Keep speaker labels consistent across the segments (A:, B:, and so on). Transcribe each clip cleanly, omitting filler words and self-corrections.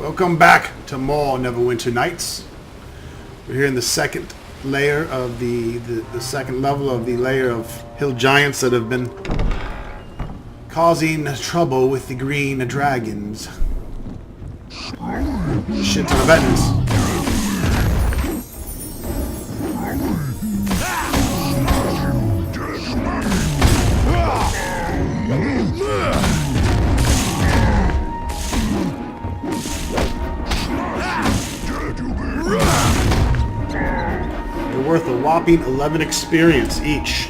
A: Welcome back to more Neverwinter Nights. We're here in the second layer of the second level of the layer of hill giants that have been causing trouble with the green dragons. Shit ton of buttons. They're worth a whopping 11 experience each.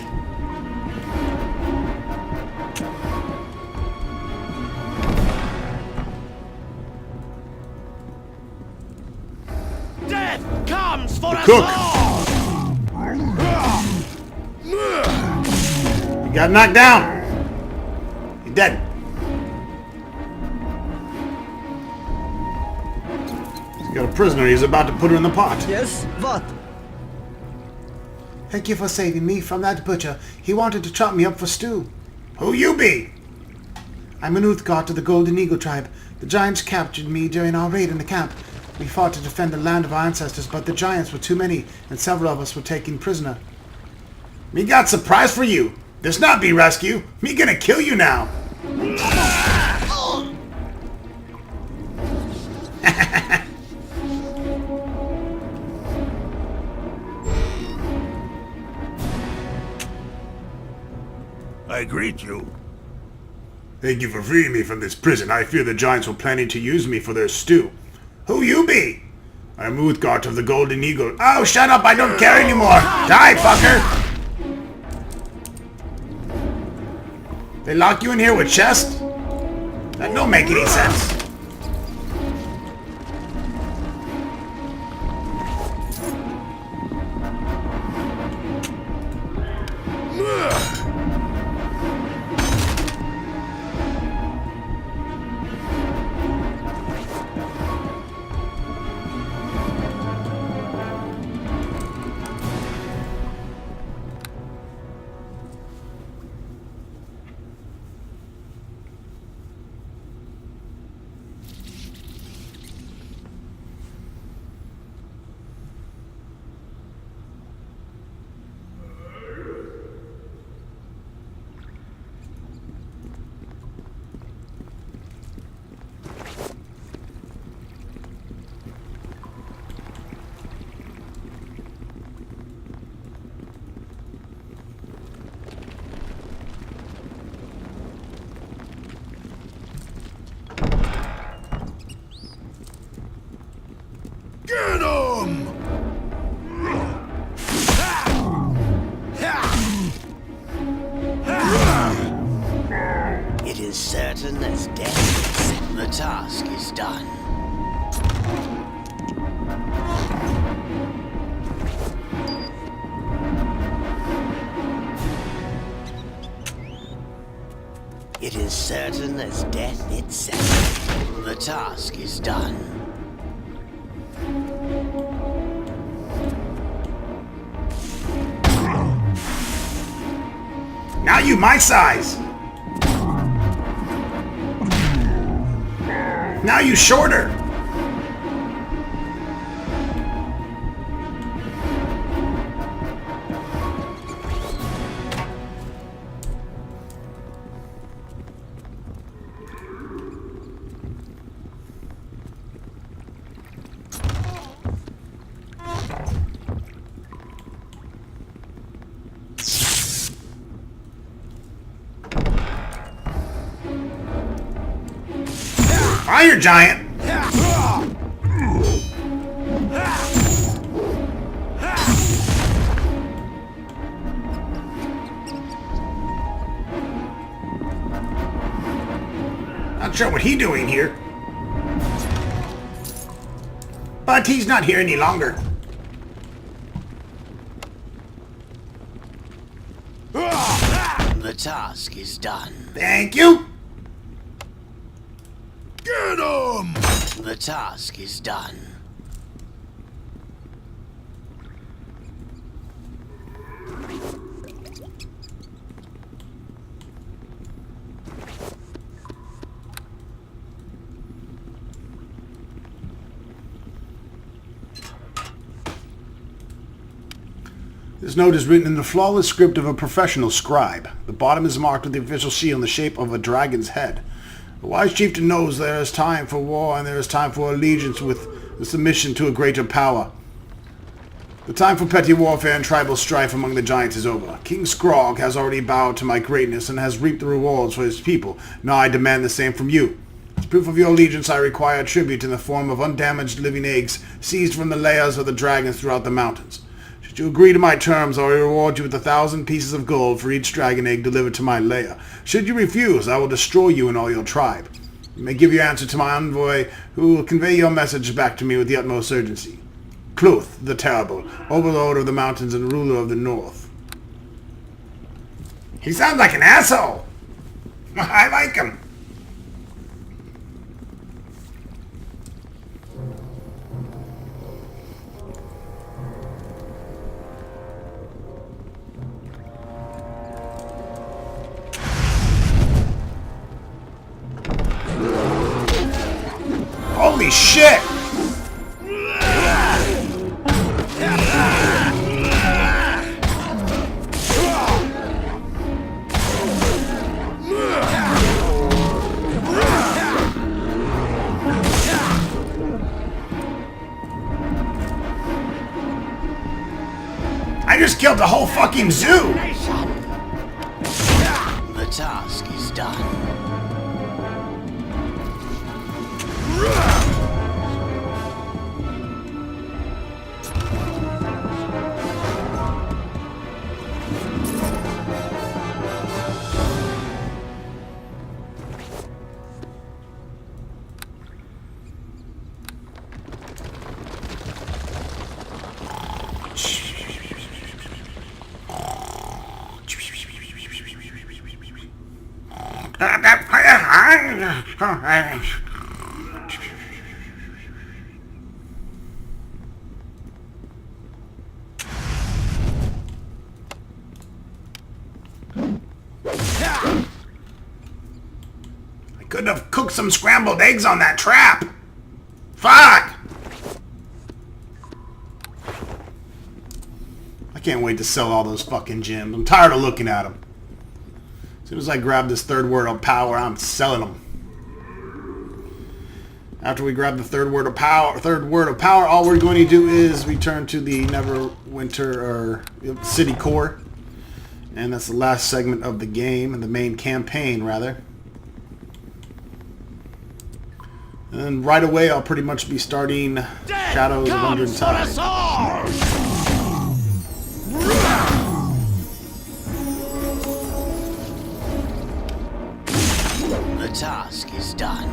B: Death comes for us
A: Cook.
B: all!
A: You got knocked down. You're dead. He's got a prisoner. He's about to put her in the pot.
C: Yes? What?
A: Thank you for saving me from that butcher. He wanted to chop me up for stew. Who you be? I'm an Uthgard of the Golden Eagle tribe. The giants captured me during our raid in the camp. We fought to defend the land of our ancestors, but the giants were too many, and several of us were taken prisoner. Me got surprise for you. This not be rescue. Me gonna kill you now.
D: I greet you.
A: Thank you for freeing me from this prison. I fear the giants were planning to use me for their stew. Who you be? I'm Uthgard of the Golden Eagle. Oh, shut up! I don't care anymore! Die, fucker! They lock you in here with chest? That don't make any sense.
D: Get him!
B: It is certain as death, the task is done. It is certain as death itself, the task is done.
A: Now you my size! Now you shorter! Fire giant! Not sure what he's doing here. But he's not here any longer.
B: The task is done.
A: Thank you!
D: Get him!
B: The task is done.
A: This note is written in the flawless script of a professional scribe. The bottom is marked with the official seal in the shape of a dragon's head. The wise chieftain knows there is time for war and there is time for allegiance with the submission to a greater power. The time for petty warfare and tribal strife among the giants is over. King Skrog has already bowed to my greatness and has reaped the rewards for his people. Now I demand the same from you. As proof of your allegiance, I require a tribute in the form of undamaged living eggs seized from the lairs of the dragons throughout the mountains. Should you agree to my terms, I will reward you with 1,000 pieces of gold for each dragon egg delivered to my lair. Should you refuse, I will destroy you and all your tribe. You may give your answer to my envoy, who will convey your message back to me with the utmost urgency. Cloth the Terrible, overlord of the mountains and ruler of the north. He sounds like an asshole! I like him! Holy shit! I just killed the whole fucking zoo!
B: The task is done.
A: I could have cooked some scrambled eggs on that trap. Fuck! I can't wait to sell all those fucking gems. I'm tired of looking at them. As soon as I grab this third word of power, I'm selling them. After we grab the third word of power, all we're going to do is return to the Neverwinter or city core, and that's the last segment of the game, the main campaign rather. And right away, I'll pretty much be starting Shadows of Wonder Time.
B: The task is done.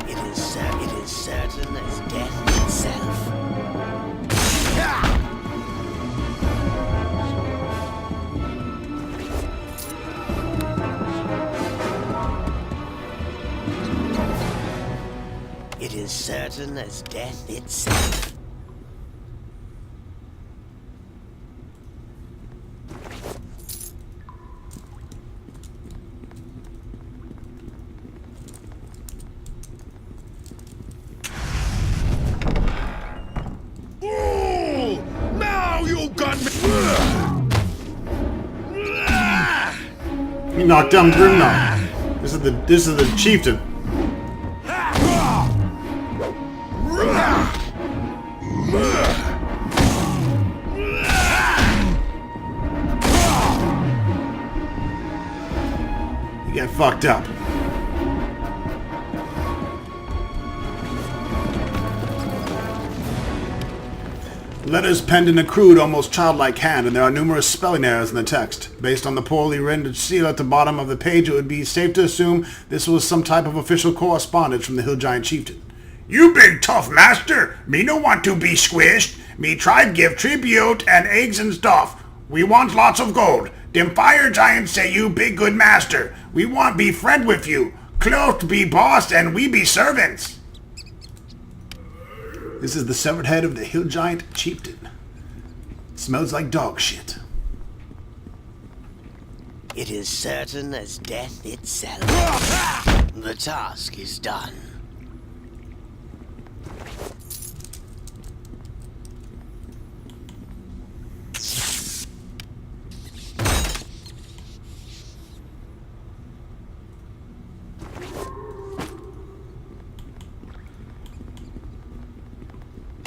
B: It is certain as death itself. It is certain as death itself.
D: Oh, now you got me.
A: He knocked down Grimnock. This is the chieftain. You got fucked up. Letters penned in a crude, almost childlike hand, and there are numerous spelling errors in the text. Based on the poorly rendered seal at the bottom of the page, it would be safe to assume this was some type of official correspondence from the Hill Giant Chieftain. You big tough master! Me no want to be squished. Me tribe give tribute and eggs and stuff. We want lots of gold. Them fire giants say you big good master. We want be friend with you. Clothed be boss and we be servants. This is the severed head of the Hill Giant Chieftain. Smells like dog shit.
B: It is certain as death itself. The task is done.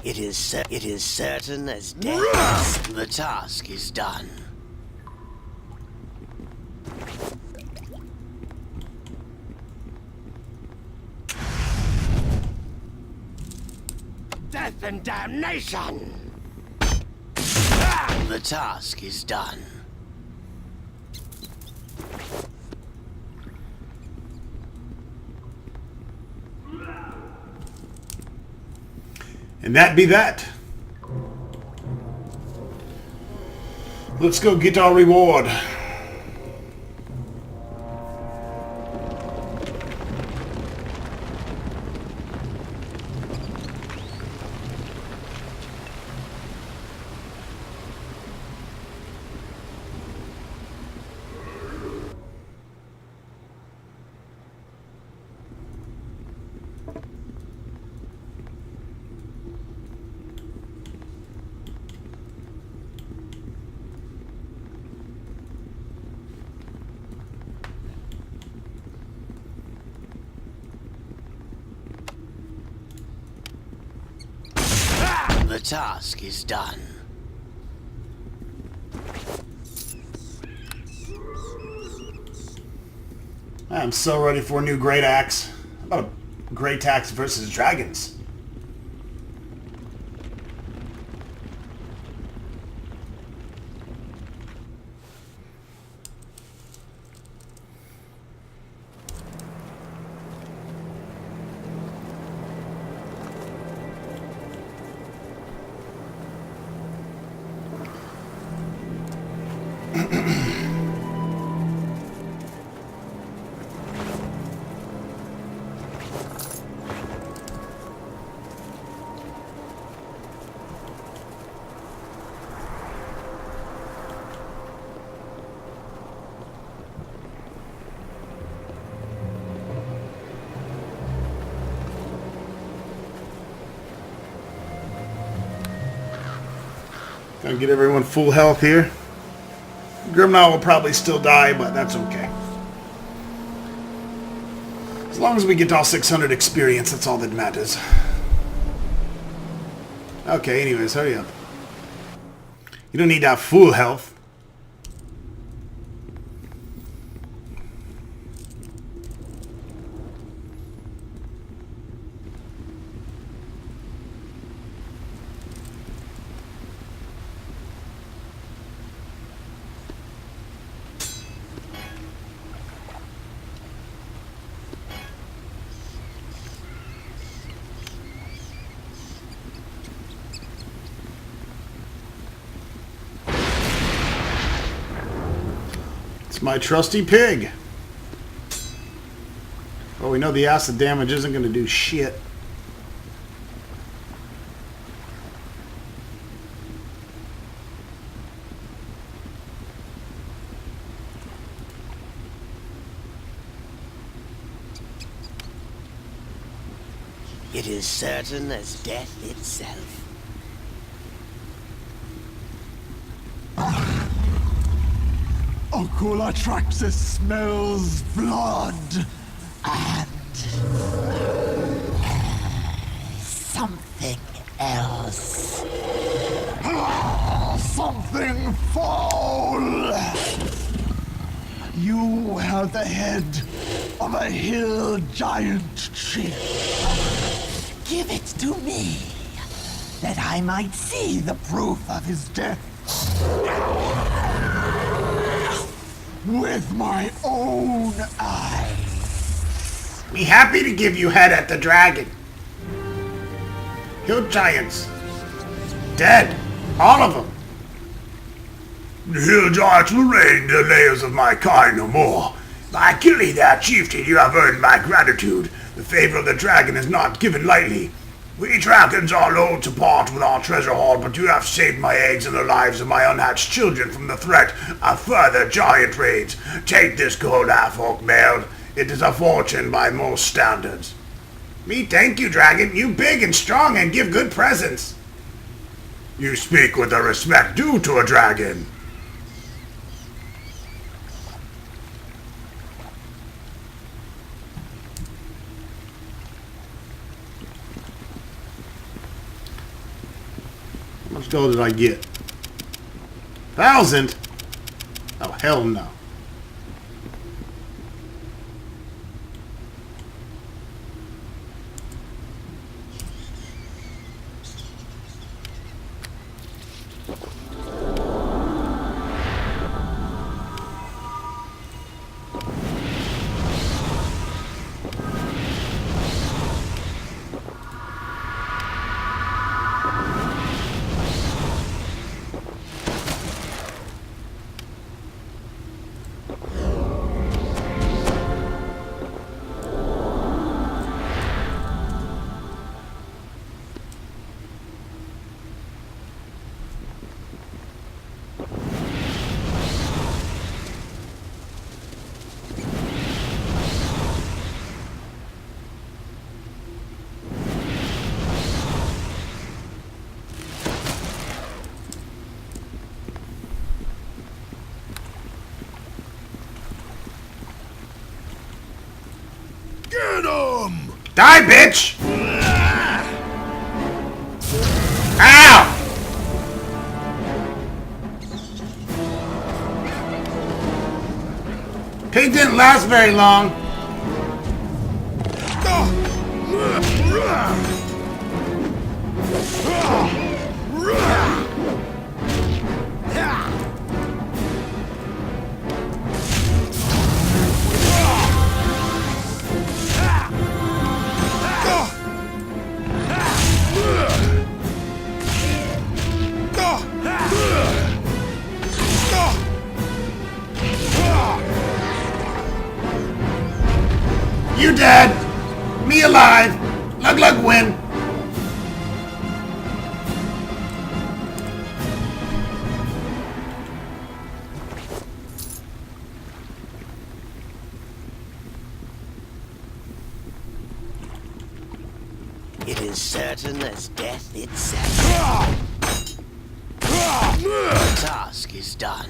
B: It is certain as death. The task is done.
D: Death and damnation!
B: The task is done.
A: And that be that. Let's go get our reward.
B: The task is done.
A: I'm so ready for a new great axe. How about a great axe versus dragons? Gonna get everyone full health here. Grimnow will probably still die, but that's okay. As long as we get all 600 experience, that's all that matters. Okay, anyways, hurry up. You don't need to have full health. My trusty pig. Well, we know the acid damage isn't going to do shit.
B: It is certain as death itself.
C: Oculatraxis smells blood and something else. Something foul. You have the head of a hill giant chief. Give it to me, that I might see the proof of his death. With my own eyes.
A: Be happy to give you head at the dragon. Hill giants. Dead. All of them.
E: The hill giants will reign the layers of my kind no more. By killing that chieftain, you have earned my gratitude. The favor of the dragon is not given lightly. We dragons are loath to part with our treasure hoard, but you have saved my eggs and the lives of my unhatched children from the threat of further giant raids. Take this gold half-orc mailed. It is a fortune by most standards.
A: Me thank you, dragon. You big and strong and give good presents.
E: You speak with the respect due to a dragon.
A: How much gold did I get? 1,000? Oh, hell no.
E: Get him!
A: Die, bitch! Ow! Pig didn't last very long. You dead. Me alive. Lug win.
B: It is certain as death itself. The task is done.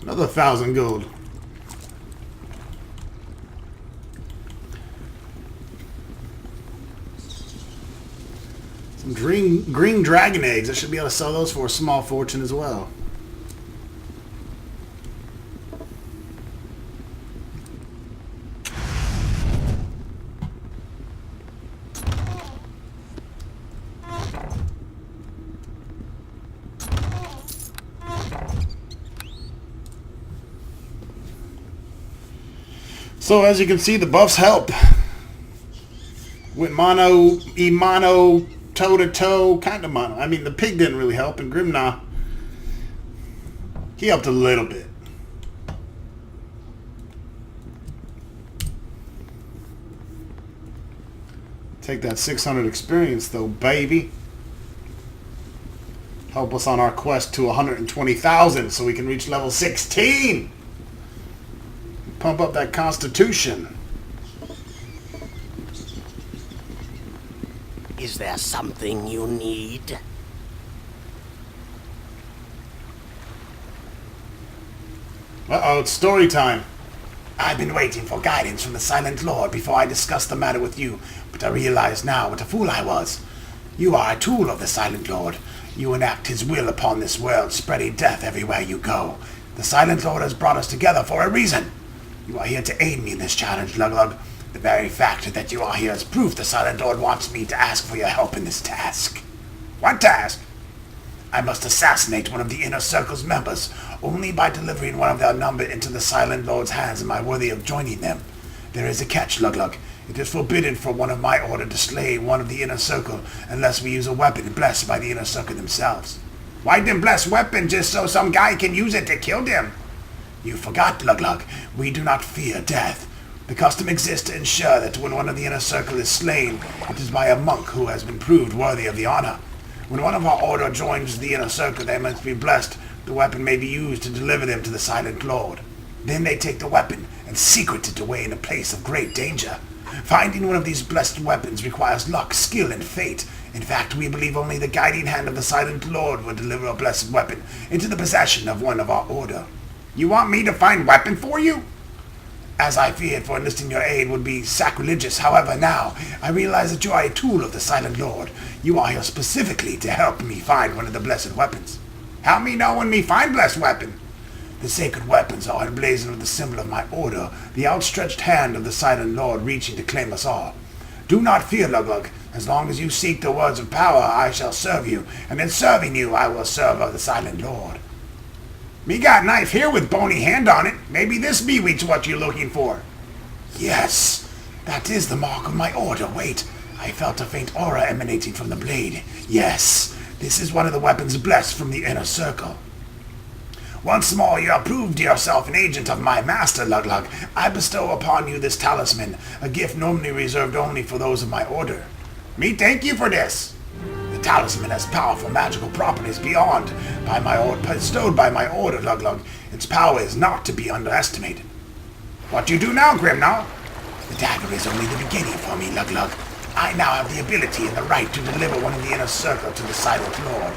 A: Another 1,000 gold. Some green dragon eggs. I should be able to sell those for a small fortune as well. So as you can see, the buffs help. With mono, e-mono, toe-to-toe, kind of mono. I mean, the pig didn't really help, and Grimna, he helped a little bit. Take that 600 experience, though, baby. Help us on our quest to 120,000 so we can reach level 16. Pump up that constitution.
B: Is there something you need?
A: Uh-oh, it's story time. I've been waiting for guidance from the Silent Lord before I discussed the matter with you, but I realize now what a fool I was. You are a tool of the Silent Lord. You enact his will upon this world, spreading death everywhere you go. The Silent Lord has brought us together for a reason. You are here to aid me in this challenge, Luglug. The very fact that you are here is proof the Silent Lord wants me to ask for your help in this task.
E: What task? I must assassinate one of the Inner Circle's members. Only by delivering one of their number into the Silent Lord's hands am I worthy of joining them. There is a catch, Lug-Lug. It is forbidden for one of my order to slay one of the Inner Circle unless we use a weapon blessed by the Inner Circle themselves. Why them bless weapon just so some guy can use it to kill them? You forgot, Lug-Lug. We do not fear death. The custom exists to ensure that when one of the Inner Circle is slain, it is by a monk who has been proved worthy of the honor. When one of our order joins the Inner Circle, they must be blessed. The weapon may be used to deliver them to the Silent Lord. Then they take the weapon and secret it away in a place of great danger. Finding one of these blessed weapons requires luck, skill, and fate. In fact, we believe only the guiding hand of the Silent Lord will deliver a blessed weapon into the possession of one of our order. You want me to find weapon for you? As I feared, for enlisting your aid would be sacrilegious. However, now I realize that you are a tool of the Silent Lord. You are here specifically to help me find one of the blessed weapons. Help me know when me find blessed weapon. The sacred weapons are emblazoned with the symbol of my order, the outstretched hand of the Silent Lord reaching to claim us all. Do not fear, Lug-Lug. As long as you seek the words of power, I shall serve you, and in serving you, I will serve the Silent Lord. Me got knife here with bony hand on it. Maybe this be what you're looking for. Yes, that is the mark of my order. Wait, I felt a faint aura emanating from the blade. Yes, this is one of the weapons blessed from the Inner Circle. Once more, you have proved yourself an agent of my master, Lug-Lug. I bestow upon you this talisman, a gift normally reserved only for those of my order. Me thank you for this. The talisman has powerful magical properties bestowed by my order, Lug-Lug. Its power is not to be underestimated. What you do now, Grimnall? The dagger is only the beginning for me, Lug-Lug. I now have the ability and the right to deliver one of the Inner Circle to the Silent Lord.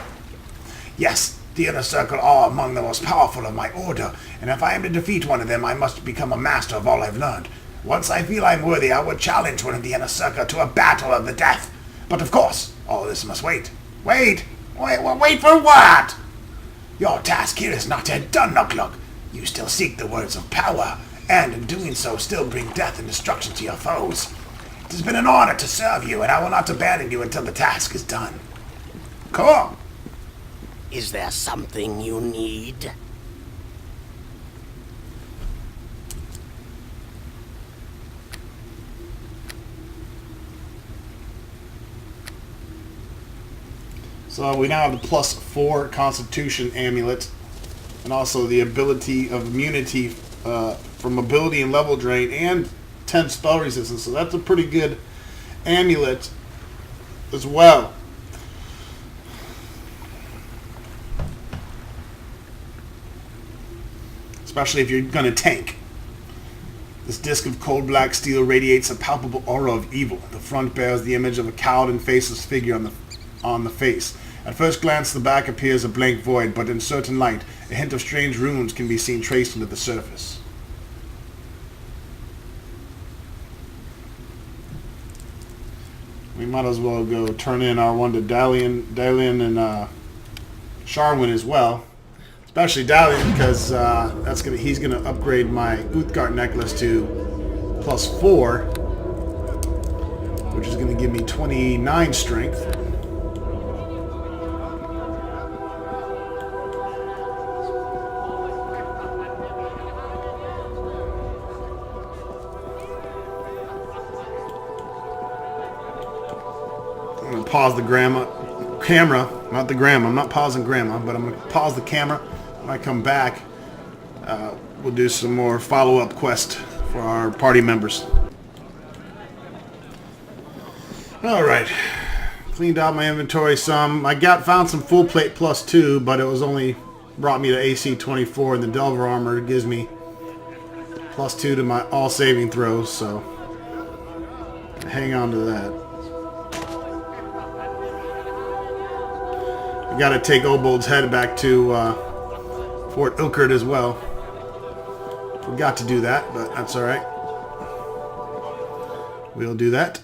E: Yes, the Inner Circle are among the most powerful of my order, and if I am to defeat one of them, I must become a master of all I've learned. Once I feel I'm worthy, I would challenge one of the Inner Circle to a battle of the death. But of course, all this must wait. Wait for what? Your task here is not yet done, Lug-Lug. You still seek the words of power, and in doing so still bring death and destruction to your foes. It has been an honor to serve you, and I will not abandon you until the task is done. Cool.
B: Is there something you need?
F: So we now have the +4 Constitution amulet, and also the ability of immunity from ability and level drain, and 10 spell resistance. So that's a pretty good amulet as well. Especially if you're going to tank. This disc of cold black steel radiates a palpable aura of evil. The front bears the image of a cowed and faceless figure on the face. At first glance, the back appears a blank void, but in certain light, a hint of strange runes can be seen traced into the surface. We might as well go turn in our one to Dalian and Sharwin as well. Especially Dalian, because he's gonna upgrade my Uthgard necklace to +4, which is gonna give me 29 strength. I'm gonna pause the camera, not the grandma. I'm not pausing grandma, but I'm gonna pause the camera. When I come back, we'll do some more follow-up quest for our party members. Alright, cleaned out my inventory some. I found some full plate +2, but it was only brought me to AC 24, and the Delver armor gives me +2 to my all saving throws, so hang on to that. I gotta take Obold's head back to Fort Ilkert as well. Forgot to do that, but that's alright. We'll do that.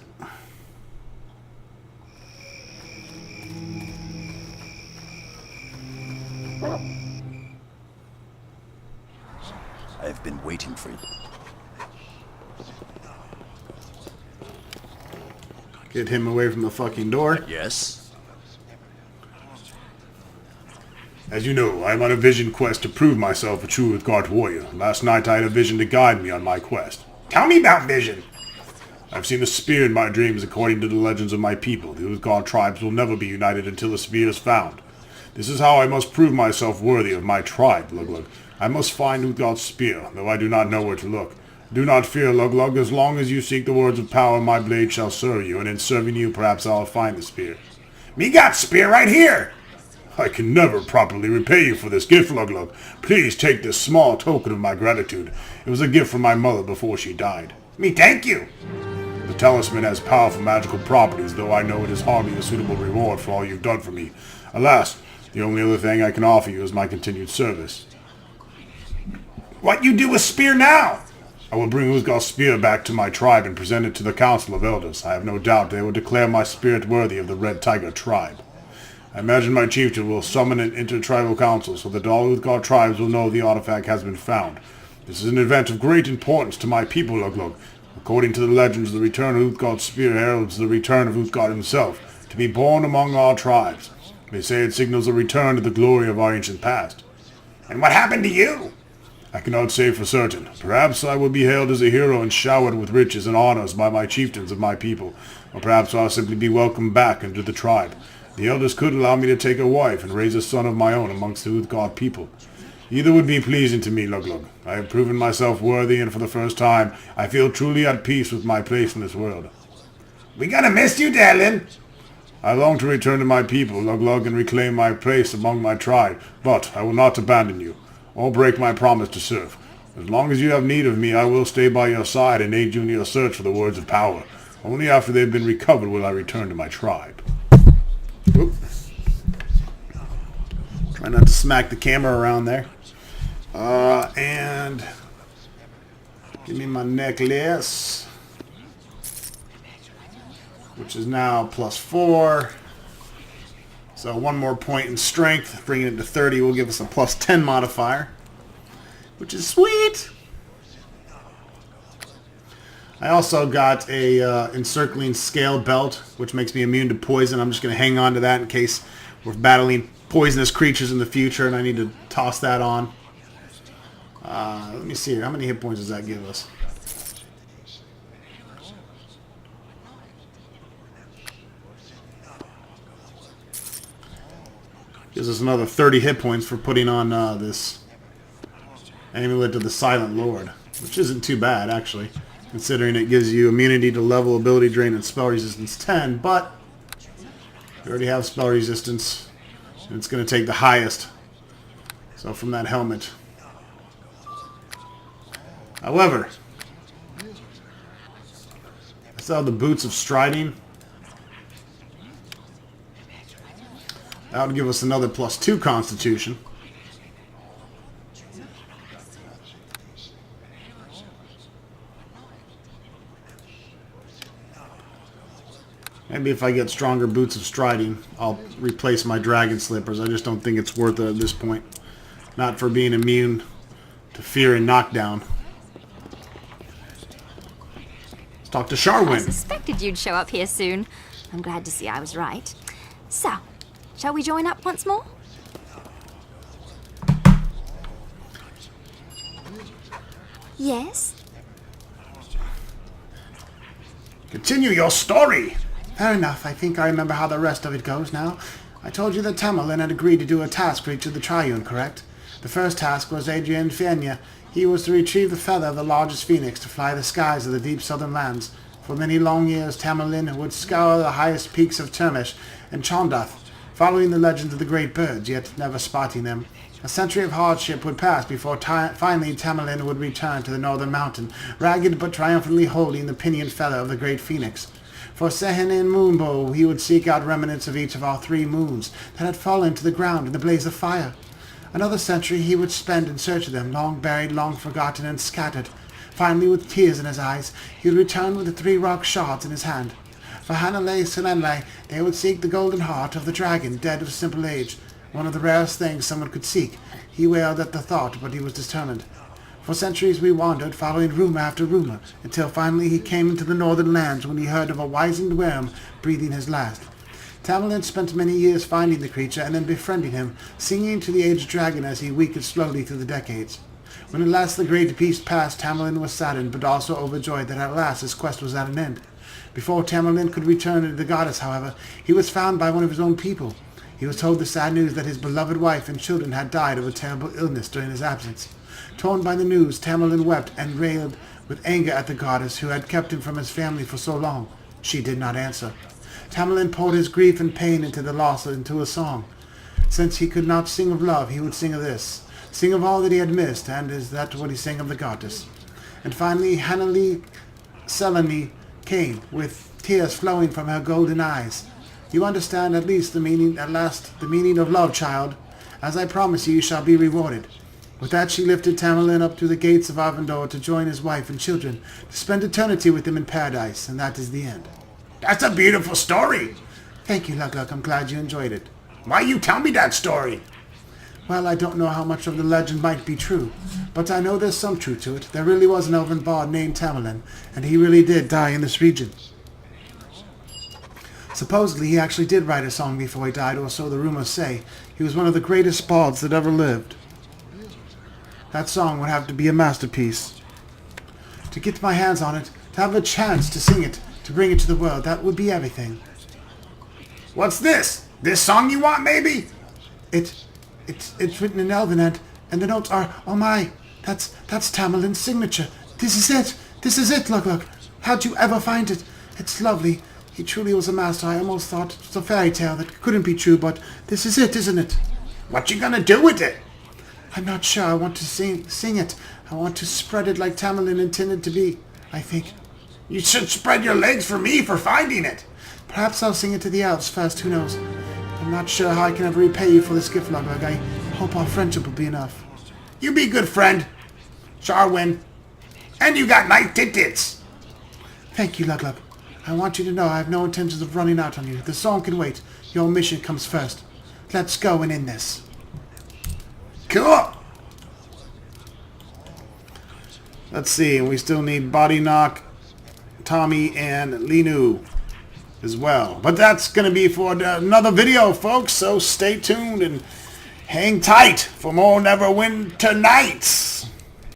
C: I've been waiting for you.
F: Get him away from the fucking door.
C: Yes?
F: As you know, I am on a vision quest to prove myself a true Uthgardt warrior. Last night I had a vision to guide me on my quest.
E: Tell me about vision.
F: I've seen a spear in my dreams. According to the legends of my people, the Uthgardt tribes will never be united until the spear is found. This is how I must prove myself worthy of my tribe, Lug-Lug. I must find Uthgardt's spear, though I do not know where to look. Do not fear, Lug-Lug. As long as you seek the words of power, my blade shall serve you, and in serving you, perhaps I'll find the spear.
E: Me got spear right here.
F: I can never properly repay you for this gift, Lug-Lug. Please take this small token of my gratitude. It was a gift from my mother before she died.
E: Me thank you.
F: The talisman has powerful magical properties, though I know it is hardly a suitable reward for all you've done for me. Alas, the only other thing I can offer you is my continued service.
E: What you do with spear now?
F: I will bring Uthgardt's spear back to my tribe and present it to the Council of Elders. I have no doubt they will declare my spirit worthy of the Red Tiger tribe. I imagine my chieftain will summon an intertribal council so that all Uthgardt tribes will know the artifact has been found. This is an event of great importance to my people, Lug-Lug. According to the legends, the return of Uthgardt's spear heralds the return of Uthgardt himself, to be born among our tribes. They say it signals a return to the glory of our ancient past.
E: And what happened to you?
F: I cannot say for certain. Perhaps I will be hailed as a hero and showered with riches and honors by my chieftains of my people, or perhaps I'll simply be welcomed back into the tribe. The elders could allow me to take a wife and raise a son of my own amongst the Uthgardt people. Either would be pleasing to me, Lug-Lug. I have proven myself worthy, and for the first time, I feel truly at peace with my place in this world.
E: We gonna miss you, darling.
F: I long to return to my people, Lug-Lug, and reclaim my place among my tribe, but I will not abandon you, or break my promise to serve. As long as you have need of me, I will stay by your side and aid you in your search for the words of power. Only after they've been recovered will I return to my tribe. Oop. Try not to smack the camera around there. And give me my necklace, which is now +4. So one more point in strength, bringing it to 30 will give us a +10 modifier, which is sweet. I also got a encircling scale belt, which makes me immune to poison. I'm just going to hang on to that in case we're battling poisonous creatures in the future and I need to toss that on. Let me see here. How many hit points does that give us? Gives us another 30 hit points for putting on this Amulet of the Silent Lord, which isn't too bad, actually, considering it gives you immunity to level, ability drain, and spell resistance 10, but you already have spell resistance, and it's going to take the highest. So from that helmet. However, I still have the Boots of Striding. That would give us another +2 Constitution. Maybe if I get stronger Boots of Striding, I'll replace my Dragon Slippers. I just don't think it's worth it at this point. Not for being immune to fear and knockdown. Let's talk to Sharwin.
G: I suspected you'd show up here soon. I'm glad to see I was right. So, shall we join up once more? Yes?
E: Continue your story.
A: Fair enough. I think I remember how the rest of it goes now. I told you that Tamerlane had agreed to do a task for each of the Triune, correct? The first task was Adrian Fienna. He was to retrieve the feather of the largest phoenix to fly the skies of the deep southern lands. For many long years, Tamerlane would scour the highest peaks of Termish and Chondath, following the legends of the great birds, yet never spotting them. A century of hardship would pass before finally Tamerlane would return to the northern mountain, ragged but triumphantly holding the pinioned feather of the great phoenix. For Sehen and Moonbow, he would seek out remnants of each of our 3 moons that had fallen to the ground in the blaze of fire. Another century he would spend in search of them, long buried, long forgotten, and scattered. Finally, with tears in his eyes, he would return with the 3 rock shards in his hand. For Hanalei Senenlei, they would seek the golden heart of the dragon, dead of simple age, one of the rarest things someone could seek. He wailed at the thought, but he was determined. For centuries we wandered, following rumor after rumor, until finally he came into the northern lands when he heard of a wizened worm breathing his last. Tamerlane spent many years finding the creature and then befriending him, singing to the aged dragon as he weakened slowly through the decades. When at last the great beast passed, Tamerlane was saddened, but also overjoyed that at last his quest was at an end. Before Tamerlane could return to the goddess, however, he was found by one of his own people. He was told the sad news that his beloved wife and children had died of a terrible illness during his absence. Torn by the news, Tamerlane wept and railed with anger at the goddess who had kept him from his family for so long. She did not answer. Tamerlane poured his grief and pain into the loss into a song. Since he could not sing of love, he would sing of this. Sing of all that he had missed, and is that what he sang of the goddess? And finally, Hanali Selene came, with tears flowing from her golden eyes. You understand at least the meaning of love, child. As I promise you, you shall be rewarded. With that, she lifted Tamerlane up to the gates of Arvindor to join his wife and children, to spend eternity with them in paradise, and that is the end.
E: That's a beautiful story.
A: Thank you, Lug-Lug. I'm glad you enjoyed it.
E: Why you tell me that story?
A: Well, I don't know how much of the legend might be true, but I know there's some truth to it. There really was an elven bard named Tamerlane, and he really did die in this region. Supposedly, he actually did write a song before he died, or so the rumors say. He was one of the greatest bards that ever lived. That song would have to be a masterpiece. To get my hands on it, to have a chance to sing it, to bring it to the world, that would be everything.
E: What's this? This song you want, maybe?
A: It's written in Elven, and the notes are, oh my, that's Tamerlane's signature. This is it, Lug-Lug. How'd you ever find it? It's lovely. He truly was a master. I almost thought it was a fairy tale that couldn't be true, but this is it, isn't it?
E: What you gonna do with it?
A: I'm not sure. I want to sing it. I want to spread it like Tamerlane intended to be, I think.
E: You should spread your legs for me for finding it.
A: Perhaps I'll sing it to the elves first, who knows? I'm not sure how I can ever repay you for this gift, Lug-Lug. I hope our friendship will be enough.
E: You be good friend, Charwin. And you got nice tits.
A: Thank you, Lug-Lug. I want you to know I have no intentions of running out on you. The song can wait. Your mission comes first. Let's go and end this.
E: Cool.
F: Let's see, we still need Body Knock, Tommy, and Linu as well. But that's going to be for another video, folks, so stay tuned and hang tight for more Neverwinter nights.